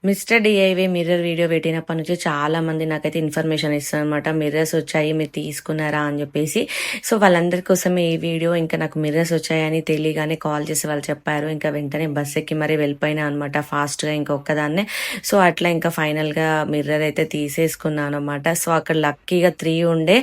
Mister DIY mirror video పెట్టినప్పటి నుంచి చాలా మంది నాకైతే ఇన్ఫర్మేషన్ ఇస్తారనమాట. మిర్రర్స్ వచ్చాయి మీరు తీసుకున్నారా అని చెప్పేసి. సో వాళ్ళందరి కోసం ఈ వీడియో. ఇంకా నాకు మిర్రర్స్ వచ్చాయని తెలియగానే కాల్ చేసి వాళ్ళు చెప్పారు. ఇంకా వెంటనే బస్ ఎక్కి మరీ వెళ్ళిపోయినా అనమాట ఫాస్ట్గా ఇంకా ఒక్కదాన్నే. సో అట్లా ఇంకా ఫైనల్గా మిర్రర్ అయితే తీసేసుకున్నాను అనమాట. సో అక్కడ లక్కీగా 3 ఉండే,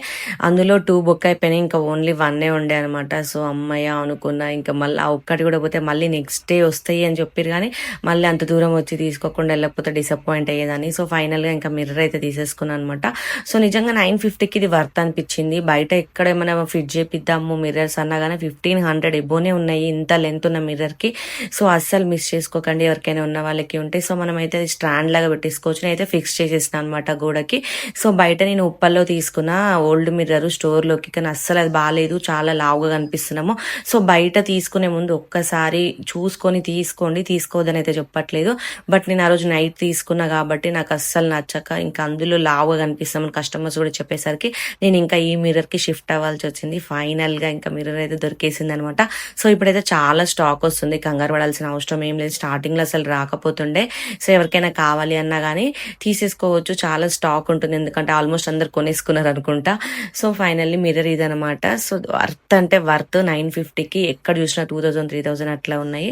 అందులో 2 బుక్ అయిపోయినాయి. ఇంకా ఓన్లీ 1 ఉండే అనమాట. సో అమ్మయ్య అనుకున్నా. ఇంకా మళ్ళీ ఆ ఒక్కటి కూడా పోతే మళ్ళీ నెక్స్ట్ డే వస్తాయి అని చెప్పారు, కానీ మళ్ళీ అంత దూరం వచ్చి తీసుకోకుండా లేకపోతే డిసప్పాయింట్ అయ్యేదని. సో ఫైనల్గా ఇంకా మిర్రర్ అయితే తీసేసుకున్నాను అనమాట. సో నిజంగా 950కి ఇది వర్త్ అనిపించింది. బయట ఎక్కడ ఏమైనా ఫిట్ చేపిద్దాము మిర్రర్స్ అన్నా కానీ 1500 ఎబోనే ఉన్నాయి ఇంత లెంత్ ఉన్న మిర్రర్కి. సో అస్సలు మిస్ చేసుకోకండి ఎవరికైనా ఉన్న వాళ్ళకి ఉంటే. సో మనం అయితే స్టాండ్ లాగా పెట్టేసుకోవచ్చు. నేనైతే ఫిక్స్ చేసేసిన అనమాట గోడకి. సో బయట నేను ఉప్పల్లో తీసుకున్న ఓల్డ్ మిర్రర్ స్టోర్లోకి, కానీ అస్సలు అది బాగాలేదు, చాలా లావుగా కనిపిస్తున్నాము. సో బయట తీసుకునే ముందు ఒక్కసారి చూసుకొని తీసుకోండి, తీసుకోవద్దని అయితే చెప్పట్లేదు. బట్ నేను ఆ రోజు నైట్ తీసుకున్నా కాబట్టి నాకు అస్సలు నచ్చక ఇంకా అందులో లావుగా కనిపిస్తామని కస్టమర్స్ కూడా చెప్పేసరికి నేను ఇంకా ఈ మిర్రర్కి షిఫ్ట్ అవ్వాల్సి వచ్చింది. ఫైనల్గా ఇంకా మిర్రర్ అయితే దొరికేసింది అనమాట. సో ఇప్పుడైతే చాలా స్టాక్ వస్తుంది, కంగారు పడాల్సిన అవసరం ఏం లేదు. స్టార్టింగ్లో అసలు రాకపోతుండే. సో ఎవరికైనా కావాలి అన్నా కానీ తీసేసుకోవచ్చు, చాలా స్టాక్ ఉంటుంది, ఎందుకంటే ఆల్మోస్ట్ అందరు కొనేసుకున్నారు అనుకుంటా. సో ఫైనల్లీ మిర్రర్ ఇదనమాట. సో వర్త్ అంటే వర్త్ 950కి ఎక్కడ చూసినా 2000 3000 అట్లా ఉన్నాయి.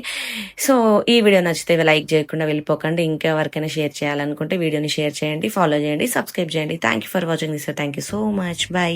సో ఈ వీడియో నచ్చితే లైక్ చేయకుండా వెళ్ళిపోకండి. ఇంకెవరికైనా షేర్ చేయాలనుకుంటే వీడియోని షేర్ చేయండి, ఫాలో చేయండి, సబ్స్క్రైబ్ చేయండి. Thank you for watching this. Thank you so much. By.